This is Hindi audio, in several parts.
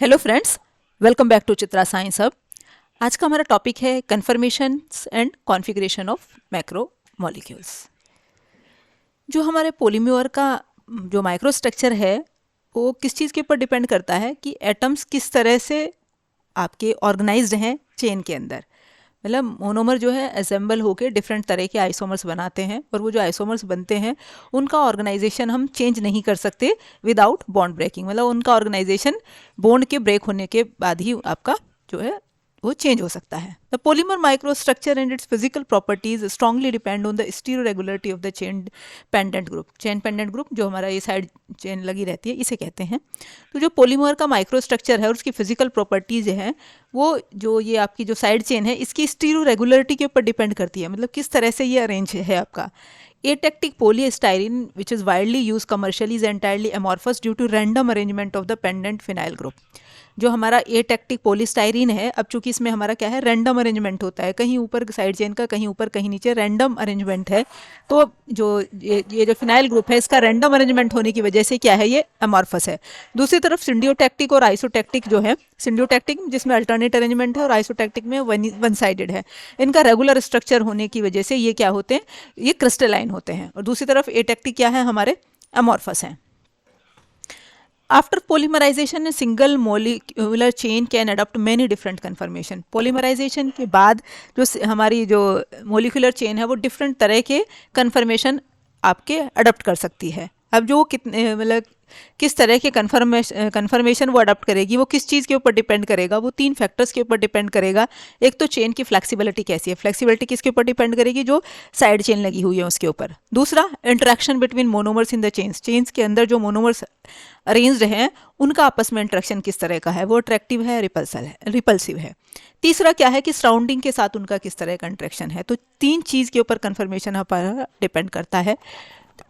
Hello friends, welcome back to Chitra science hub. आज का हमारा टॉपिक है conformations and configuration of macro molecules. जो हमारे पॉलीमर का जो माइक्रो स्ट्रक्चर है वो किस चीज़ के ऊपर डिपेंड करता है कि एटम्स किस तरह से आपके ऑर्गेनाइज्ड हैं चेन के अंदर। मतलब मोनोमर जो है असेंबल होकर डिफरेंट तरह के आइसोमर्स बनाते हैं और वो जो आइसोमर्स बनते हैं उनका ऑर्गेनाइजेशन हम चेंज नहीं कर सकते विदाउट बॉन्ड ब्रेकिंग। मतलब उनका ऑर्गेनाइजेशन बॉन्ड के ब्रेक होने के बाद ही आपका जो है वो चेंज हो सकता है। The polymer microstructure and its physical properties strongly depend on the stereoregularity of the chain pendant group. Chain pendant group जो हमारा ये साइड चेन लगी रहती है इसे कहते हैं। तो जो पॉलीमर का माइक्रोस्ट्रक्चर है और उसकी फिजिकल प्रॉपर्टीज हैं वो जो ये आपकी जो साइड चेन है इसकी स्टीरियोरेगुलरिटी के ऊपर डिपेंड करती है। मतलब किस तरह से ये अरेंज है आपका। Atactic polystyrene, which is widely used commercially, is entirely amorphous due to random arrangement of the pendant phenyl group. जो हमारा एटेक्टिक पोलीस्टाइरीन है, अब चूंकि इसमें हमारा क्या है रैंडम अरेंजमेंट होता है, कहीं ऊपर साइड चेन का कहीं ऊपर कहीं नीचे रैंडम अरेंजमेंट है। तो जो ये जो फिनाइल ग्रुप है इसका रैंडम अरेंजमेंट होने की वजह से क्या है ये अमॉर्फस है। दूसरी तरफ सिंडियोटैक्टिक और आइसोटैक्टिक जो है, सिंडियोटैक्टिक जिसमें अल्टरनेट अरेंजमेंट है और आइसोटैक्टिक में वन साइडेड है, इनका रेगुलर स्ट्रक्चर होने की वजह से ये क्या होते हैं, ये क्रिस्टलाइन होते हैं। और दूसरी तरफ एटेक्टिक क्या है हमारे अमॉर्फस हैं। After polymerization, a single molecular chain can adopt many different conformation. Polymerization के बाद जो हमारी जो molecular chain है वो different तरह के conformation आपके अडोप्ट कर सकती है। अब जो कितने मतलब किस तरह के कन्फर्मेशन वो अडॉप्ट करेगी वो किस चीज़ के ऊपर डिपेंड करेगा, वो तीन फैक्टर्स के ऊपर डिपेंड करेगा। एक तो चेन की फ्लेक्सिबिलिटी कैसी है, फ्लेक्सिबिलिटी किसके ऊपर डिपेंड करेगी, जो साइड चेन लगी हुई है उसके ऊपर। दूसरा interaction between monomers in the chains के अंदर जो मोनोमर्स अरेंज्ड हैं उनका आपस में इंटरेक्शन किस तरह का है, वो अट्रैक्टिव है रिपल्सिव है। तीसरा क्या है कि सराउंडिंग के साथ उनका किस तरह का इंटरेक्शन है। तो तीन चीज़ के ऊपर कन्फर्मेशन हमारा डिपेंड करता है।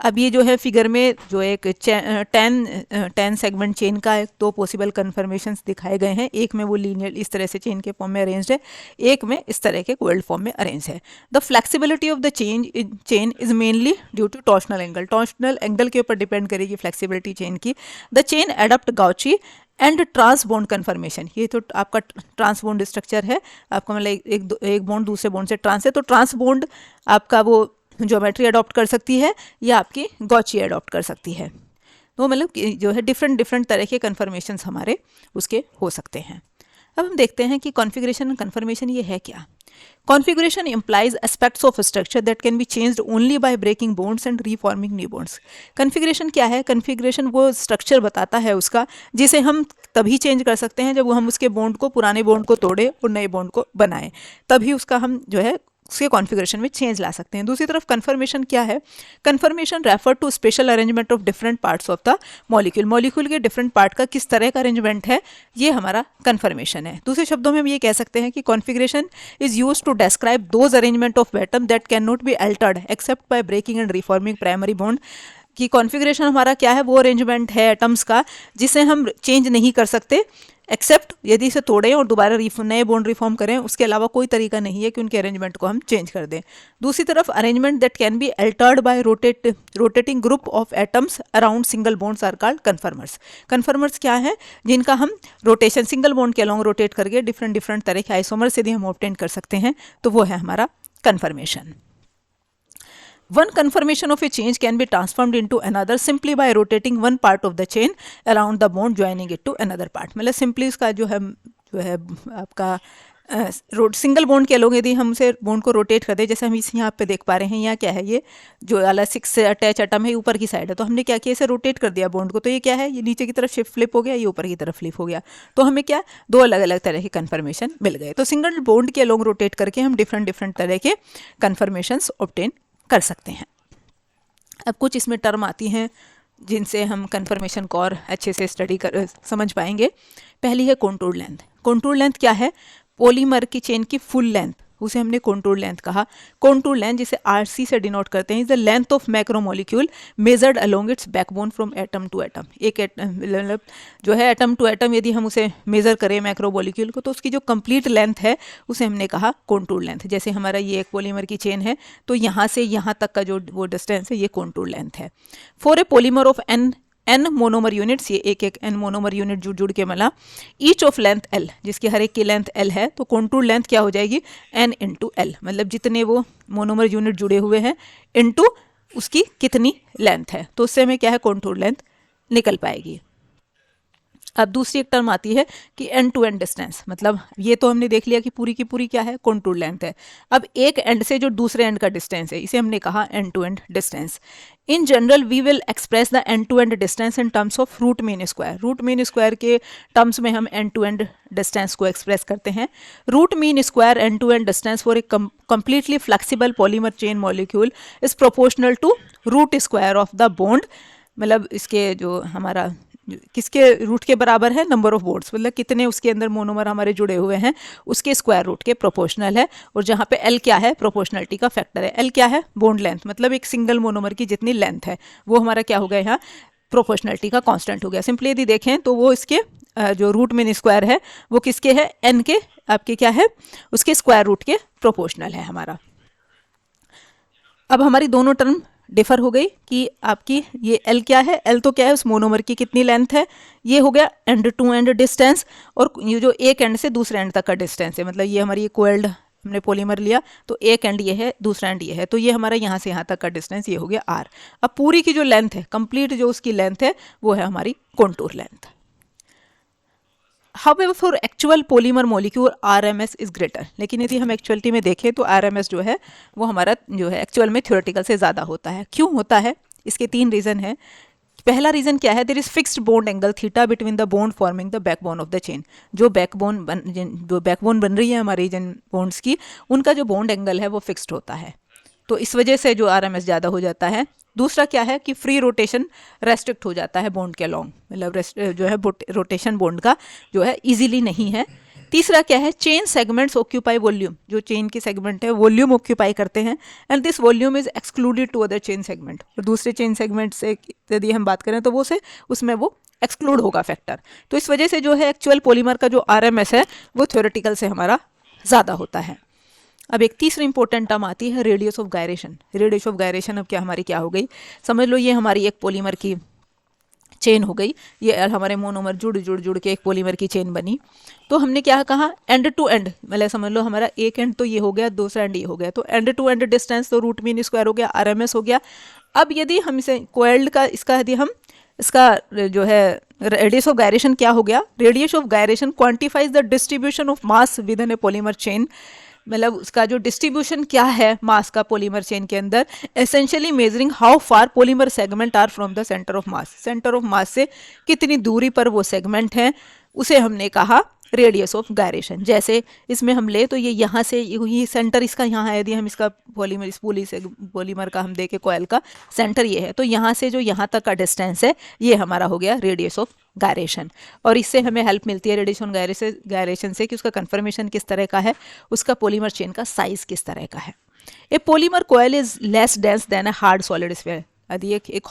अब ये जो है फिगर में जो एक 10 सेगमेंट चेन का दो पॉसिबल कन्फर्मेशंस दिखाए गए हैं। एक में वो लीनियर इस तरह से चेन के फॉर्म में अरेंज्ड है, एक में इस तरह के कोइल्ड फॉर्म में अरेंज है। The flexibility of the chain is mainly due to torsional angle. Torsional angle के ऊपर डिपेंड करेगी फ्लेक्सिबिलिटी चेन की। The chain adapt gauche and trans bond conformation. ये तो आपका ट्रांसबॉन्ड स्ट्रक्चर है आपका, मतलब एक बॉन्ड दूसरे बॉन्ड से ट्रांस है, तो ट्रांसबॉन्ड आपका वो ज्योमेट्री अडॉप्ट कर सकती है या आपकी गॉची अडॉप्ट कर सकती है। तो मतलब जो है डिफरेंट तरह के कन्फर्मेशंस हमारे उसके हो सकते हैं। अब हम देखते हैं कि कॉन्फ़िगरेशन एंड कन्फर्मेशन ये है क्या। Configuration implies aspects of a structure that can be changed only by breaking bonds and reforming new bonds. Configuration क्या है, कॉन्फ़िगरेशन वो स्ट्रक्चर बताता है उसका जिसे हम तभी चेंज कर सकते हैं जब वो हम उसके बॉन्ड को, पुराने बॉन्ड को तोड़े और नए बॉन्ड को बनाएं, तभी उसका हम जो है उसके कॉन्फ़िगरेशन में चेंज ला सकते हैं। दूसरी तरफ कन्फर्मेशन क्या है, conformation refer to spatial arrangement of different parts of the molecule के डिफरेंट पार्ट का किस तरह का अरेंजमेंट है, ये हमारा कन्फर्मेशन है। दूसरे शब्दों में हम ये कह सकते हैं कि configuration is use to describe those arrangement of atom that can not be altered except by breaking and reforming primary bond. कि कॉन्फ़िगरेशन हमारा क्या है, वो अरेंजमेंट है एटम्स का जिसे हम चेंज नहीं कर सकते एक्सेप्ट यदि इसे तोड़ें और दोबारा नए बॉन्ड रिफॉर्म करें, उसके अलावा कोई तरीका नहीं है कि उनके अरेंजमेंट को हम चेंज कर दें। दूसरी तरफ arrangement that can be altered by rotating group of atoms around single bonds are called conformers. Conformers क्या है, जिनका हम रोटेशन सिंगल बॉन्ड के अलॉन्ग रोटेट करके डिफरेंट तरह के आइसोमर्स यदि हम ऑब्टेन कर सकते हैं तो वो है हमारा conformation. One conformation of a change can be transformed into another simply by rotating one part of the chain around the bond, joining it to another part. मतलब सिंपली इसका जो है आपका सिंगल बॉन्ड के लोग यदि हम उसे बॉन्ड को रोटेट कर दे, जैसे हम इस यहाँ पे देख पा रहे हैं, यहाँ क्या है, ये जो वाला 6 से अटैच एटम है ऊपर की साइड है, तो हमने क्या किया, इसे रोटेट कर दिया बॉन्ड को, तो ये क्या है, ये नीचे की तरफ शिफ्ट फ्लिप हो गया, ये ऊपर की तरफ फ्लिप हो गया, तो हमें क्या दो अलग अलग तरह के कन्फर्मेशन मिल गए। तो सिंगल बॉन्ड के लोग रोटेट करके हम डिफरेंट तरह के कन्फर्मेशंस ऑब्टेन कर सकते हैं। अब कुछ इसमें टर्म आती हैं जिनसे हम कन्फर्मेशन को और अच्छे से समझ पाएंगे। पहली है कॉन्टूर लेंथ। कॉन्टूर लेंथ क्या है, पॉलीमर की चेन की फुल लेंथ, उसे हमने कॉन्टूर लेंथ कहा। कॉन्टूर लेंथ जिसे आरसी से डिनोट करते हैं, is the length of macromolecule measured along its backbone from atom to atom. एक मतलब जो है एटम टू एटम यदि हम उसे मेजर करें मैक्रोमोलिक्यूल को, तो उसकी जो कंप्लीट लेंथ है उसे हमने कहा कॉन्टूर लेंथ। जैसे हमारा ये एक पॉलीमर की चेन है, तो यहाँ से यहाँ तक का जो वो डिस्टेंस है ये कॉन्टूर लेंथ है। For a polymer of N n monomer units, ये एक एक n मोनोमर यूनिट जुड़ जुड़ के मिला, ईच ऑफ लेंथ l, जिसकी हर एक की लेंथ l है, तो कॉन्टूर लेंथ क्या हो जाएगी n इंटू l, मतलब जितने वो मोनोमर यूनिट जुड़े हुए हैं इंटू उसकी कितनी लेंथ है, तो उससे हमें क्या है कॉन्टूर लेंथ निकल पाएगी। अब दूसरी एक टर्म आती है कि एंड टू एंड डिस्टेंस, मतलब ये तो हमने देख लिया कि पूरी की पूरी क्या है कॉन्टूर लेंथ है। अब एक एंड से जो दूसरे एंड का डिस्टेंस है इसे हमने कहा end to end distance. In general we will express the end to end distance in terms of root mean square. Root mean square के टर्म्स में हम एंड टू एंड डिस्टेंस को एक्सप्रेस करते हैं। Root mean square end to end distance for a completely flexible polymer chain molecule is proportional to root square of the bond, मतलब इसके जो हमारा किसके रूट के बराबर है, नंबर ऑफ बॉन्ड्स, मतलब कितने उसके अंदर मोनोमर हमारे जुड़े हुए हैं उसके स्क्वायर रूट के प्रोपोर्शनल है। और जहाँ पे एल क्या है, प्रोपोर्शनलिटी का फैक्टर है। एल क्या है, बॉन्ड लेंथ, मतलब एक सिंगल मोनोमर की जितनी लेंथ है वो हमारा क्या हो गया यहाँ प्रोपोर्शनलिटी का कांस्टेंट हो गया। सिंपली यदि देखें तो वो इसके जो रूट मीन स्क्वायर है वो किसके है, एन के, आपके क्या है उसके स्क्वायर रूट के प्रोपोर्शनल है हमारा। अब हमारी दोनों टर्म डिफर हो गई कि आपकी ये एल क्या है, एल तो क्या है उस मोनोमर की कितनी लेंथ है, ये हो गया एंड टू एंड डिस्टेंस, और ये जो एक एंड से दूसरे एंड तक का डिस्टेंस है, मतलब ये हमारी कोएल्ड हमने पॉलीमर लिया तो एक एंड ये है दूसरा एंड ये है, तो ये हमारा यहाँ से यहाँ तक का डिस्टेंस ये हो गया आर। अब पूरी की जो लेंथ है, कंप्लीट जो उसकी लेंथ है वो है हमारी contour length. However, for actual polymer molecule RMS is greater, लेकिन यदि हम एक्चुअलिटी में देखें तो RMS जो है वो हमारा जो है एक्चुअल में थ्योरेटिकल से ज़्यादा होता है। क्यों होता है, इसके तीन रीज़न है। पहला रीज़न क्या है, there is fixed bond angle theta between the bond forming the backbone of the chain. जो बैकबोन बन रही है हमारी जिन बॉन्ड्स की, उनका जो बॉन्ड एंगल है वो फिक्स्ड होता है, तो इस वजह से जो RMS ज़्यादा हो जाता है। दूसरा क्या है कि फ्री रोटेशन रेस्ट्रिक्ट हो जाता है बॉन्ड के अलॉन्ग, मतलब जो है रोटेशन बॉन्ड का जो है इजीली नहीं है। तीसरा क्या है, चेन सेगमेंट्स ऑक्यूपाई वॉल्यूम, जो चेन की सेगमेंट है वॉल्यूम ऑक्यूपाई करते हैं, and this volume is excluded to other chain segment. और दूसरे चेन सेगमेंट से यदि हम बात करें तो वो से उसमें वो एक्सक्लूड होगा फैक्टर। तो इस वजह से जो है एक्चुअल पॉलीमर का जो RMS है वो थ्योरेटिकल से हमारा ज़्यादा होता है। अब एक तीसरी इंपॉर्टेंट टर्म आती है radius of gyration. Radius of gyration अब क्या हमारी क्या हो गई, समझ लो ये हमारी एक पॉलीमर की चेन हो गई, ये हमारे मोनोमर जुड़ के एक पॉलीमर की चेन बनी। तो हमने क्या कहा, एंड टू एंड, मतलब समझ लो हमारा एक एंड तो ये हो गया, दूसरा एंड ये हो गया, तो एंड टू एंड डिस्टेंस तो रूट मीन स्क्वायर हो गया, RMS हो गया। अब यदि हम इसे कोएल्ड का इसका यदि हम इसका जो है रेडियस ऑफ गायरेशन क्या हो गया, radius of gyration quantifies the distribution of mass within a polymer chain, मतलब उसका जो डिस्ट्रीब्यूशन क्या है मास का पॉलीमर चेन के अंदर, essentially measuring how far polymer segment are from the centre of mass. Centre of mass से कितनी दूरी पर वो सेगमेंट हैं, उसे हमने कहा रेडियस ऑफ गायरेशन। जैसे इसमें हम ले तो ये यहाँ से ये सेंटर इसका यहाँ है, यदि हम इसका पॉलीमर इस पॉलीमर का हम देखें कोयल का सेंटर ये है, तो यहाँ से जो यहाँ तक का डिस्टेंस है ये हमारा हो गया रेडियस ऑफ गायरेशन। और इससे हमें हेल्प मिलती है रेडियस ऑन गायरेशन से कि उसका कन्फर्मेशन किस तरह का है, उसका पॉलीमर चेन का साइज किस तरह का है। A polymer coil is less dense than a hard solid sphere. यदि एक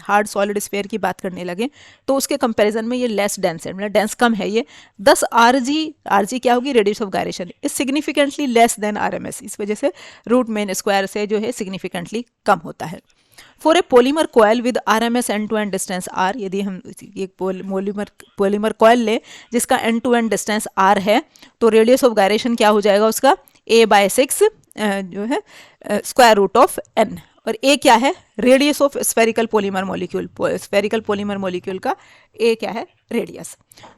हार्ड सॉलिड स्फीयर की बात करने लगे तो उसके कंपैरिजन में ये लेस डेंस है, मतलब डेंस कम है ये। 10 RG क्या होगी, radius of gyration is significantly less than RMS, इस वजह से रूट मीन स्क्वायर से जो है सिग्निफिकेंटली कम होता है। For a polymer coil with RMS end to end distance R, यदि हम एक पॉलीमर कोयल लें जिसका end to end distance R है, तो रेडियस ऑफ गायरेशन क्या हो जाएगा उसका A/6 जो है स्क्वायर रूट ऑफ N। और ए क्या है, radius of spherical polymer molecule, spherical polymer molecule का ए क्या है, रेडियस।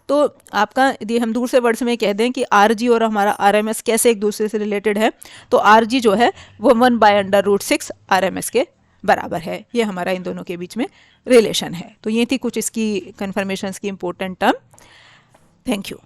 तो आपका यदि हम दूसरे वर्ड्स में कह दें कि RG और हमारा RMS कैसे एक दूसरे से रिलेटेड है, तो RG जो है वो 1/√6 RMS के बराबर है। ये हमारा इन दोनों के बीच में रिलेशन है। तो ये थी कुछ इसकी कन्फर्मेशंस की इंपॉर्टेंट टर्म। Thank you.